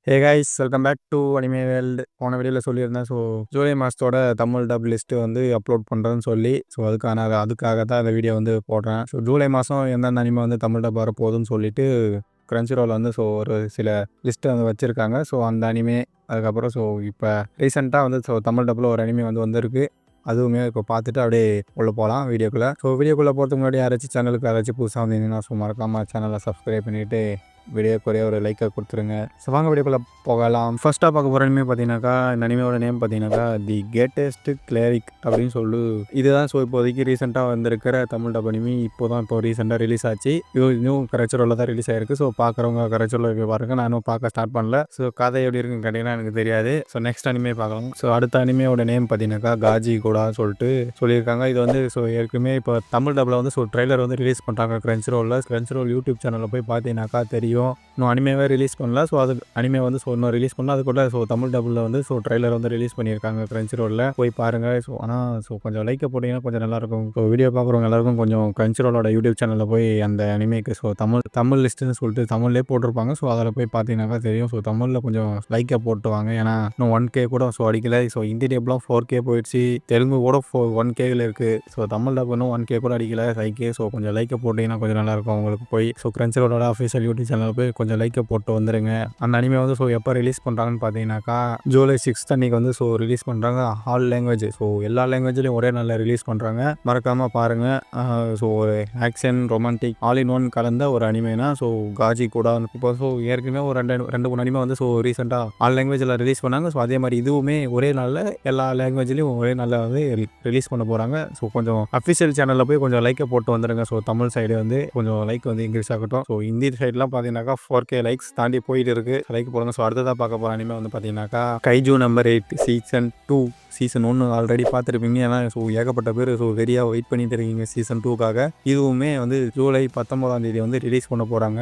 Hey guys, welcome back to anime world. போன வீடியோவில் சொல்லியிருந்தேன். ஜூலை மாதத்தோட தமிழ் டப் லிஸ்ட்டு அப்லோட் பண்ணுறேன்னு சொல்லி அதுக்காக தான் இந்த வீடியோ போடுறேன். ஜூலை மாதம் எந்தெந்த அனிமே தமிழ் டப் வரப்போகுதுன்னு சொல்லிட்டு கிரன்ச்சி ரோல் ஒரு சில லிஸ்ட்டு வச்சுருக்காங்க. அந்த அனிமே அதுக்கப்புறம் இப்போ ரீசெண்டாக தமிழ் டப்பில் ஒரு அனிமே வந்திருக்கு. அதுவுமே இப்போ பார்த்துட்டு அப்படியே உள்ள போகலாம் வீடியோக்குள்ளே. வீடியோக்குள்ளே போகிறதுக்கு முன்னாடி யாராச்சும் புதுசாக வந்தீங்கன்னா மறக்காமல் சேனலை சப்ஸ்கிரைப் பண்ணிவிட்டு வீடியோக்கு ஒரு லைக்கை கொடுத்துருங்க. வாங்க வீடியோக்குள்ளே போகலாம். ஃபர்ஸ்ட்டாக பார்க்க போகிற அனிமே பார்த்தீங்கன்னாக்கா, இந்த அனிமையோட நேம் பார்த்தீங்கன்னாக்கா தி கிரேட்டஸ்ட் கிளரிக் அப்படின்னு இதுதான் இப்போதைக்கு ரீசெண்டாக வந்திருக்கிற தமிழ் டப் அனிமி. இப்போ ரீசெண்டாக ரிலீஸ் ஆச்சு. இது நியூ கரைச்சூரில் தான் ரிலீஸ் ஆயிருக்கு. பார்க்குறவங்க கரைச்சூரில் போய் பாருங்க. நானும் பார்க்க ஸ்டார்ட் பண்ணல. கதை எப்படி இருக்குன்னு கேட்டிங்கன்னா எனக்கு தெரியாது. நெக்ஸ்ட் அனிமே பார்க்கலாம். அடுத்த அனிமையோட நேம் பார்த்தீங்கன்னாக்கா காஜி கூட சொல்லியிருக்காங்க. இது ஏற்கனவே இப்போ தமிழ் டப்பில் ட்ரெய்லர் ரிலீஸ் பண்ணுறாங்க கிரன்ச்சி ரோல் யூடியூப் சேனலில் போய் பார்த்தீங்கன்னாக்கா தெரியும். இன்னும் அனிமேவே ரிலீஸ் பண்ணல. அது அனிமே இன்னும் ரிலீஸ் பண்ணல. அதுக்குள்ள தமிழ் டபுளில் ட்ரெய்லர் ரிலீஸ் பண்ணியிருக்காங்க கிரன்ச்சி ரோலில். போய் பாருங்கள். ஆனால் கொஞ்சம் லைக்கை போட்டிங்கன்னா கொஞ்சம் நல்லாயிருக்கும். வீடியோ பார்க்குறவங்க எல்லாருக்கும் கொஞ்சம் கிரன்ச்சி ரோலோட யூடியூப் சேனலில் போய் அந்த அனிமேக்கு தமிழ் லிஸ்ட்டுன்னு சொல்லிட்டு தமிழ்லேயே போட்டிருப்பாங்க. அதில் போய் பார்த்தீங்கன்னாக்கா தெரியும். தமிழில் கொஞ்சம் லைக்கை போட்டுவாங்க. ஏன்னா இன்னும் 1K கூட அடிக்கல. ஹிந்தி டேப்லாம் 4K போயிடுச்சு. தெலுங்கு கூட 1Kல இருக்குது. தமிழ் டப் இன்னும் 1K கூட அடிக்கல 5K. கொஞ்சம் லைக்கை போட்டிங்கன்னா கொஞ்சம் நல்லாயிருக்கும் அவங்களுக்கு. போய் கிரன்ச்சி ரோலோட அஃபிஷியல் யூடியூப் சேனல் போய் கொஞ்சம் லைக்கை போட்டு வந்துடுங்க. அந்த அனிமே எப்போ ரிலீஸ் பண்ணுறாங்கன்னு பார்த்தீங்கன்னாக்கா ஜூலை 6 அன்றைக்கி ரிலீஸ் பண்ணுறாங்க. ஆல் லாங்குவேஜ் எல்லா லாங்குவேஜ்லையும் ஒரே நாளில் ரிலீஸ் பண்ணுறாங்க. மறக்காமல் பாருங்கள். ஒரு action romantic all in one கலந்த ஒரு அனிமேனா காஜி கூட இப்போ ஏற்கனவே ஒரு ரெண்டு மூணு அனிமே ரீசெண்டாக ஆல் லாங்குவேஜில் ரிலீஸ் பண்ணாங்க. அதே மாதிரி இதுவுமே ஒரே நாளில் எல்லா லாங்குவேஜ்லையும் ஒரே நாளில் ரிலீஸ் பண்ண போகிறாங்க. கொஞ்சம் அஃபிஷியல் சேனலில் போய் கொஞ்சம் லைக்கை போட்டு வந்துடுங்க. தமிழ் சைடு கொஞ்சம் லைக் இன்க்ரீஸ் ஆகட்டும். ஹிந்தி சைட்லாம் பார்த்தீங்கன்னாக்கா 4K லைக்ஸ் தாண்டி போயிட்டு இருக்கு. லைக் போடுங்க. அடுத்ததாக பார்க்க போகிற அனிமே பார்த்தீங்கன்னாக்கா கைஜூ நம்பர் 8 சீசன் 2. சீசன் 1 ஆல்ரெடி பார்த்துருப்பீங்க. ஏன்னா ஏகப்பட்ட பேர் வெறியாக வெயிட் பண்ணிட்டு இருக்கீங்க சீசன் 2க்காக. இதுவுமே ஜூலை 19 ரிலீஸ் பண்ண போகிறாங்க.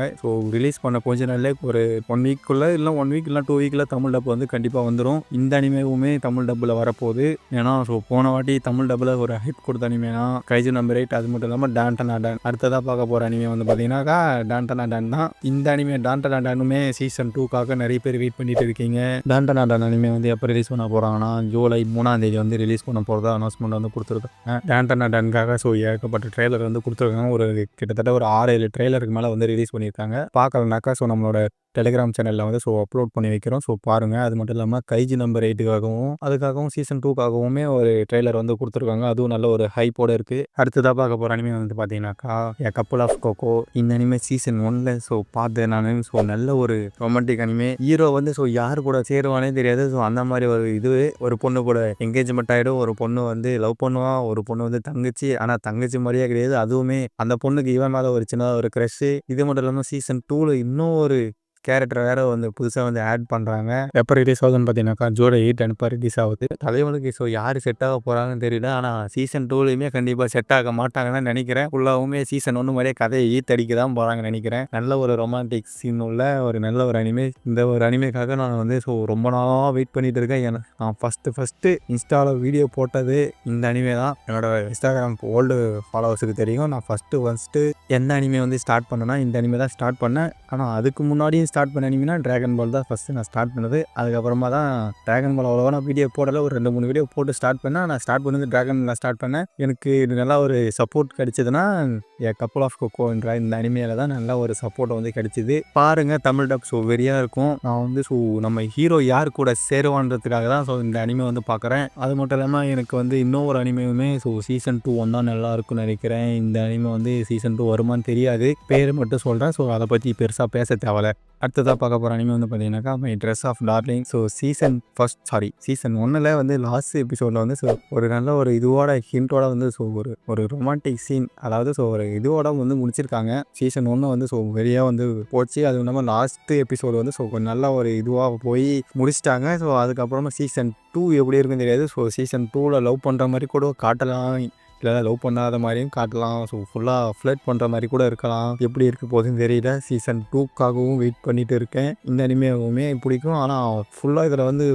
ரிலீஸ் பண்ண கொஞ்ச நாள்லே ஒரு 1 வீக்குள்ளே இல்லை 1 வீக் இல்லை 2 வீக்கில் தமிழ் டப் கண்டிப்பாக வந்துடும். இந்த அனிமேவுமே தமிழ் டப்பில் வரப்போகுது. ஏன்னா போன வாட்டி தமிழ் டப்பில் ஒரு ஹிட் கொடுத்த அனிமேனா கைஜூ நம்பர் 8. அது மட்டும் இல்லாமல் டான்டனா டான். அடுத்ததாக பார்க்க போகிற அனிமே பார்த்தீங்கன்னாக்கா டான்டனா டான் தான். இந்த அனிமே டான்டனா டானுமே சீசன் 2க்காக நிறைய பேர் வெயிட் பண்ணிட்டு இருக்கீங்க. டான்டனா டான் அனிமே எப்போ ரிலீஸ் பண்ண போகிறாங்கன்னா ஜூலை 3 ரிலீஸ் பண்ண போகிறதா அனௌன்ஸ்மெண்ட் கொடுத்துருக்காங்க. டான்டனா டான்காக ஏகப்பட்ட ட்ரெய்லர் கொடுத்துருக்காங்க. ஒரு கிட்டத்தட்ட ஒரு 6-7 ட்ரெய்லருக்கு மேலே ரிலீஸ் பண்ணியிருக்காங்க. பார்க்கலனாக்கா நம்மளோட டெலிகிராம் சேனலில் அப்லோட் பண்ணி வைக்கிறோம். பாருங்கள். அது மட்டும் இல்லாமல் கைஜி நம்பர் 8க்காகவும் அதுக்காகவும் சீசன் 2க்காகவுமே ஒரு ட்ரெய்லர் கொடுத்துருக்காங்க. அதுவும் நல்ல ஒரு ஹைப்போடு இருக்குது. அடுத்ததாக பார்க்க போகிற அனிமே பார்த்தீங்கன்னாக்கா கப்புள் ஆஃப் கோகோ. இந்த அனிமே சீசன் 1ல் பார்த்தேன் நான். நல்ல ஒரு ரொமான்டிக் அனிமே. ஹீரோ யார் கூட சேருவானே தெரியாது. அந்த மாதிரி ஒரு பொண்ணு கூட என்கேஜ்மெண்ட் ஆகிடும். ஒரு பொண்ணு லவ் பண்ணுவான். ஒரு பொண்ணு தங்கச்சி. ஆனால் தங்கச்சி மாதிரியே கிடையாது. அதுவுமே அந்த பொண்ணுக்கு இவன் மேலே ஒரு சின்ன ஒரு க்ரஷ். இது மட்டும் இல்லாமல் சீசன் 2ல் இன்னும் ஒரு கேரக்டர் வேறு புதுசாக ஆட் பண்ணுறாங்க. எப்போ ரிலீஸ் ஆகுதுன்னு பார்த்தீங்கன்னாக்கா ஜூலை 8 அனுப்ப ரிலீஸ் ஆகுது. தலைவனுக்கு யார் செட் ஆக போகிறாங்கன்னு தெரியல. ஆனால் சீசன் 2லையுமே கண்டிப்பாக செட் ஆக மாட்டாங்கன்னு நினைக்கிறேன். ஃபுல்லாகவுமே சீசன் 1 மாதிரியே கதையை ஈத்தடிக்க தான் போகிறாங்கன்னு நினைக்கிறேன். நல்ல ஒரு ரொமான்டிக் சீன் உள்ள ஒரு நல்ல ஒரு அனிமே. இந்த ஒரு அனிமேக்காக நான் ரொம்ப நாளாக வெயிட் பண்ணிட்டு இருக்கேன். நான் ஃபஸ்ட்டு இன்ஸ்டாவில் வீடியோ போட்டது இந்த அனிமே தான். என்னோட இன்ஸ்டாகிராம் ஓல்டு ஃபாலோவர்ஸுக்கு தெரியும். நான் ஃபஸ்ட்டு எந்த அனிமே ஸ்டார்ட் பண்ணேன்னா இந்த அனிமே தான் ஸ்டார்ட் பண்ணேன். ஆனால் அதுக்கு முன்னாடியும் ஸ்டார்ட் பண்ண அனிமினா டிராகன் பால் தான் ஃபஸ்ட்டு நான் ஸ்டார்ட் பண்ணது. அதுக்கப்புறமா தான் டிராகன் பால் அவ்வளோவா நான் வீடியோ போடலை. ஒரு 2-3 வீடியோ போட்டு ஸ்டார்ட் பண்ணேன். நான் ஸ்டார்ட் பண்ணது டிராகனில் ஸ்டார்ட் பண்ணேன். எனக்கு இது நல்லா ஒரு சப்போர்ட் கிடைச்சதுன்னா கப்புள் ஆஃப் கோகோன்ற இந்த அனிமையில் தான் நல்லா ஒரு சப்போர்ட் கிடைச்சிது. பாருங்கள். தமிழ் டப் வெறியாக இருக்கும். நான் நம்ம ஹீரோ யார் கூட சேருவான்றதுக்காக தான் இந்த அனிமே பார்க்குறேன். அது மட்டும் இல்லாமல் எனக்கு இன்னொரு அனிமையுமே சீசன் 2 வந்தால் நல்லா இருக்கும்னு நினைக்கிறேன். இந்த அனிமே சீசன் 2 வருமானு தெரியாது. பேர் மட்டும் சொல்கிறேன். அதை பற்றி பெருசாக பேச தேவையில்ல. அடுத்ததாக பார்க்க போகிற அனிமே பார்த்தீங்கன்னாக்கா my dress up darling. Season 1ல் லாஸ்ட் எபிசோடில் ஒரு நல்ல ஒரு இதுவோட ஹிண்டோட ஒரு ரொமான்டிக் சீன், அதாவது ஒரு இதுவோட முடிச்சிருக்காங்க. சீசன் 1 வெளியாக போச்சு. அதுவும் இல்லாமல் லாஸ்ட் எபிசோடு கொஞ்சம் நல்ல ஒரு இதுவாக போய் முடிச்சிட்டாங்க. அதுக்கப்புறமா சீசன் 2 எப்படி இருக்குன்னு தெரியாது. சீசன் 2ல் லவ் பண்ணுற மாதிரி கூட காட்டலாம் இல்லை லவ் பண்ணாத மாதிரியும் காட்டலாம். ஸோ ஃபுல்லாக ஃப்ளர்ட் பண்ணுற மாதிரி கூட இருக்கலாம். எப்படி இருக்க போகுதுன்னு தெரியல. சீசன் 2க்காகவும் வெயிட் பண்ணிட்டு இருக்கேன். இந்த அனிமேவுமே பிடிக்கும். ஆனால் ஃபுல்லாக இதில் வந்து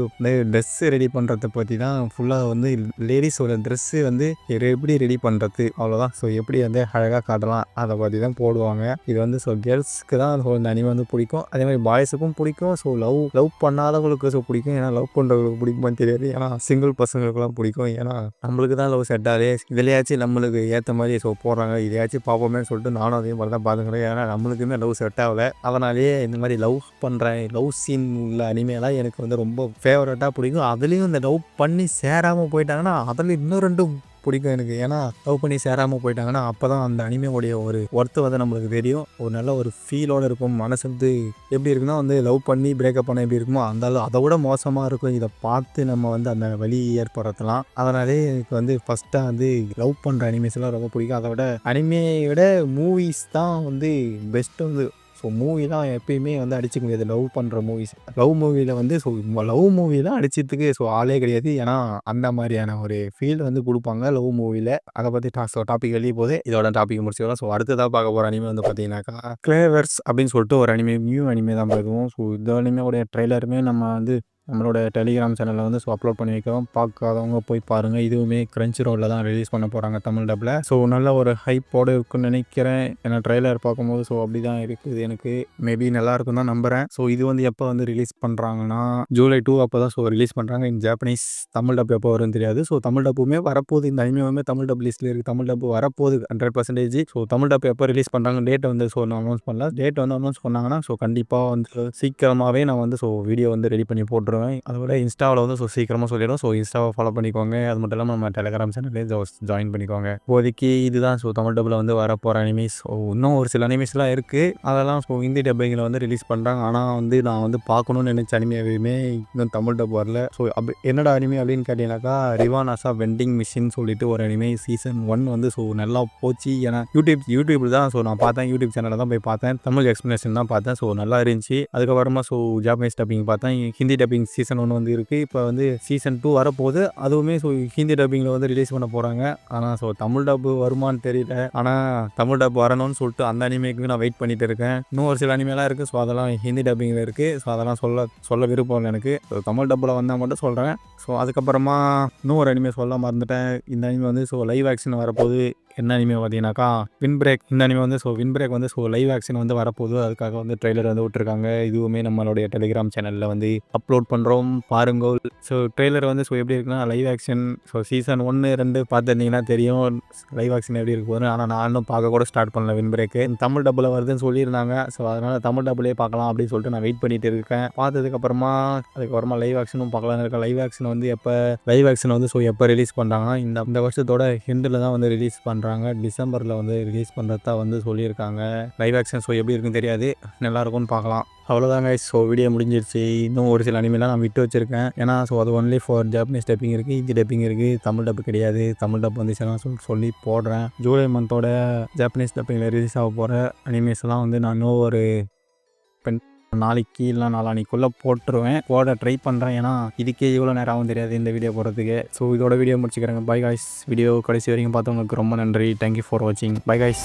ட்ரெஸ்ஸு ரெடி பண்ணுறதை பற்றி தான் ஃபுல்லாக வந்து லேடிஸோட ட்ரெஸ்ஸு வந்து எப்படி ரெடி பண்ணுறது அவ்வளோதான். ஸோ எப்படி வந்து அழகாக காட்டலாம் அதை பற்றி தான் போடுவாங்க. இது வந்து ஸோ கேர்ள்ஸ்க்கு தான் இந்த அனிமே வந்து பிடிக்கும். அதே மாதிரி பாய்ஸுக்கும் பிடிக்கும். ஸோ லவ் பண்ணாதவங்களுக்கு ஸோ பிடிக்கும். ஏன்னா லவ் பண்ணுறவங்களுக்கு பிடிக்குமான்னு தெரியாது. ஏன்னா சிங்கிள் பசங்களுக்குலாம் பிடிக்கும். ஏன்னா நம்மளுக்கு தான் லவ் செட் ஆகுது. இதுலையாச்சும் நம்மளுக்கு ஏற்ற மாதிரி ஸோ போடுறாங்க. இதையாச்சும் பார்ப்போமேன்னு சொல்லிட்டு நானும் அதே மாதிரி தான் பார்த்துக்கிறேன். ஏன்னா நம்மளுக்குமே லவ் செட் ஆகலை. அதனாலேயே இந்த மாதிரி லவ் பண்ணுறேன் லவ் சீன் உள்ள அனிமேலாம் எனக்கு வந்து ரொம்ப ஃபேவரட்டாக பிடிக்கும். அதுலேயும் இந்த லவ் பண்ணி சேராமல் போயிட்டாங்கன்னா அதில் இன்னும் 2 பிடிக்கும் எனக்கு. ஏன்னா லவ் பண்ணி சேராமல் போயிட்டாங்கன்னா அப்போ தான் அந்த அனிமேவுடைய ஒரு ஒர்த்து வந்து நம்மளுக்கு தெரியும். ஒரு நல்ல ஒரு ஃபீலோடு இருக்கும். மனசு வந்து எப்படி இருக்குன்னா வந்து லவ் பண்ணி பிரேக்கப் பண்ண எப்படி இருக்குமோ அந்த அதை விட மோசமாக இருக்கும். இதை பார்த்து நம்ம வந்து அந்த வலி ஏற்படுத்தலாம். அதனாலே எனக்கு வந்து ஃபஸ்ட்டாக வந்து லவ் பண்ணுற அனிமேஸ்லாம் ரொம்ப பிடிக்கும். அதை விட அனிமையை விட மூவிஸ் தான் வந்து பெஸ்ட்டு வந்து. ஸோ மூவிலாம் எப்பயுமே வந்து அடிச்சிக்க முடியாது. லவ் பண்ணுற மூவிஸ் லவ் மூவியில் வந்து ஸோ லவ் மூவிலாம் அடிச்சதுக்கு ஸோ ஆளே கிடையாது. ஏன்னா அந்த மாதிரியான ஒரு ஃபீல் வந்து கொடுப்பாங்க லவ் மூவியில். அதை பற்றி டாபிக் வெளியே போது இதோட டாபிக் முடிச்சுக்கலாம். ஸோ அடுத்ததாக பார்க்க போகிற அனிமே வந்து பார்த்தீங்கன்னாக்கா கிளேவர்ஸ் அப்படின்னு சொல்லிட்டு ஒரு அனிமே நியூ அனிமே தான் பார்க்குவோம். ஸோ இந்த அனிமேவுடைய ட்ரெய்லருமே நம்ம வந்து நம்மளோட டெலிகிராம் சேனலில் வந்து ஸோ அப்லோட் பண்ணி வைக்கிறோம். பார்க்காதவங்க போய் பாருங்கள். இதுவுமே கிரன்ச்சி ரோலில் தான் ரிலீஸ் பண்ண போகிறாங்க தமிழ் டப்பில். ஸோ நல்ல ஒரு ஹைப்போடு இருக்குன்னு நினைக்கிறேன். ஏன்னா ட்ரெய்லர் பார்க்கும்போது ஸோ அப்படி தான் இருக்குது. எனக்கு மேபி நல்லாயிருக்கும் தான் நம்புகிறேன். ஸோ இது வந்து எப்போ வந்து ரிலீஸ் பண்ணுறாங்கன்னா ஜூலை 2 அப்போ தான் ஸோ ரிலீஸ் பண்ணுறாங்க. இன் ஜாப்பனீஸ். தமிழ் டப் எப்போ வரும்னு தெரியாது. ஸோ தமிழ் டப்புமே வரப்போகுது. இந்த அனிமேவுமே தமிழ் டப் லிஸ்ட்டில் இருக்குது. தமிழ் டப்பு வரப்போகுது 100%. ஸோ தமிழ் டப் எப்போ ரிலீஸ் பண்ணுறாங்க டேட்டை வந்து ஸோ நான் அனௌன்ஸ் பண்ணல. டேட் வந்து அனௌன்ஸ் பண்ணாங்கன்னா ஸோ கண்டிப்பாக வந்து சீக்கிரமாகவே நான் வந்து ஸோ வீடியோ வந்து ரெடி பண்ணி போட்டுருவேன். அதோட இன்ஸ்டாவில் வந்து ஸோ சீக்கிரமாக சொல்லிடும். ஸோ இன்ஸ்டாவை ஃபாலோ பண்ணிக்கோங்க. அது மட்டும் இல்லாமல் நம்ம டெலிகிராம் சேனல்லே ஜாயின் பண்ணிக்கோங்க. இப்போதைக்கு இதுதான் ஸோ தமிழ் டப்பில் வந்து வரப்போகிற அனிமேஸ். ஸோ இன்னும் ஒரு சில அனிமேஸ்லாம் இருக்குது. அதெல்லாம் ஸோ ஹிந்தி டப்பிங்கில் வந்து ரிலீஸ் பண்ணுறாங்க. ஆனால் வந்து நான் வந்து பார்க்கணுன்னு நினச்ச அனிமேவுமே இன்னும் தமிழ் டப் வரல. ஸோ என்னடா அனிமே அப்படின்னு கேட்டீங்கன்னாக்கா ரிவானாசா வெண்டிங் மிஷின் சொல்லிட்டு ஒரு அனிமே சீசன் 1 வந்து ஸோ நல்லா போச்சு. ஏன்னா யூடியூப்பில் தான் ஸோ நான் பார்த்தேன். யூடியூப் சேனலில் தான் போய் பார்த்தேன். தமிழ் எக்ஸ்ப்ளனேஷன் தான் பார்த்தேன். ஸோ நல்லா இருந்துச்சு. அதுக்கப்புறமா ஸோ ஜாப்பனீஸ் டப்பிங் பார்த்தேன். ஹிந்தி டப்பிங் சீசன் 1 வந்து இருக்குது. இப்போ வந்து சீசன் 2 வரப்போகுது. அதுவுமே ஸோ ஹிந்தி டப்பிங்கில் வந்து ரிலீஸ் பண்ண போகிறாங்க. ஆனால் ஸோ தமிழ் டப்பு வருமானு தெரியல. ஆனால் தமிழ் டப் வரணும்னு சொல்லிட்டு அந்த அனிமேக்கு நான் வெயிட் பண்ணிட்டு இருக்கேன். இன்னும் ஒரு சில அனிமேலாம் இருக்குது. ஸோ அதெல்லாம் ஹிந்தி டப்பிங்கில் இருக்குது. ஸோ அதெல்லாம் சொல்ல விருப்பம் இல்லை எனக்கு. ஸோ தமிழ் டப்பில் வந்தால் மட்டும் சொல்கிறேன். ஸோ அதுக்கப்புறமா இன்னும் ஒரு அனிமே சொல்ல மறந்துட்டேன். இந்த அனிமே வந்து ஸோ லைவ் ஆக்ஷன் வரப்போகுது. என்ன அனிமே பார்த்தீங்கன்னாக்கா வின் பிரேக். இந்த அனிமே வந்து ஸோ வின் பிரேக் வந்து ஸோ லைவ் ஆக்ஷன் வந்து வரப்போகுது. அதுக்காக வந்து ட்ரெய்லர் வந்து விட்டுருக்காங்க. இதுவுமே நம்மளுடைய டெலிகிராம் சேனலில் வந்து அப்லோட் பண்ணுறோம். பாருங்கள். ஸோ ட்ரெய்லர் வந்து ஸோ எப்படி இருக்குன்னா லைவ் ஆக்ஷன் ஸோ சீசன் 1, 2 பார்த்துருந்தீங்கன்னா தெரியும் லைவ் ஆக்ஷன் எப்படி இருக்கு போகுது. ஆனால் நான் இன்னும் பார்க்க கூட ஸ்டார்ட் பண்ணல வின் பிரேக்கு. தமிழ் டப்பில் வருதுன்னு சொல்லியிருந்தாங்க. ஸோ அதனால் தமிழ் டப்புலேயே பார்க்கலாம் அப்படின்னு சொல்லிட்டு நான் வெயிட் பண்ணிட்டு இருக்கேன். அதுக்கப்புறமா லைவ் ஆக்ஷனும் பார்க்கலான்னு இருக்கேன். லைவ் ஆக்ஷன் வந்து ஸோ எப்போ ரிலீஸ் பண்ணுறாங்கன்னா இந்த வருஷத்தோட ஹிண்டில் தான் வந்து ரிலீஸ் பண்ணுறாங்க. டிசம்பரில் வந்து ரிலீஸ் பண்ணுறதா வந்து சொல்லியிருக்காங்க. லைவ் ஆக்ஷன் ஸோ எப்படி இருக்குன்னு தெரியாது. நல்லாயிருக்கும்னு பார்க்கலாம். அவ்வளோதாங்க. ஸோ வீடியோ முடிஞ்சிருச்சு. இன்னும் ஒரு சில அனிமேலாம் நான் விட்டு வச்சுருக்கேன். ஏன்னா ஸோ அது ஒன்லி ஃபார் ஜாப்பனீஸ் டப்பிங் இருக்குது. ஹிந்தி டப்பிங் இருக்குது. தமிழ் டப்பு கிடையாது. தமிழ் டப் வந்து சொல்லி போடுறேன். ஜூலை மந்தோட ஜாப்பனீஸ் டப்பிங்கில் ரிலீஸ் ஆக போகிற அனிமேஸ்லாம் வந்து நான் இன்னும் ஒரு நாளைக்கு இல்லை நாளானிக்குள்ளே போட ட்ரை பண்ணுறேன். ஏன்னா இதுக்கே இவ்வளோ நேரம் ஆகும் தெரியாது இந்த வீடியோ போடுறதுக்கு. ஸோ இதோட வீடியோ முடிச்சுக்கிறேங்க. Bye guys. வீடியோ கடைசி வரைக்கும் பார்த்தவங்களுக்கு ரொம்ப நன்றி. தேங்க்யூ ஃபார் வாட்சிங். Bye guys.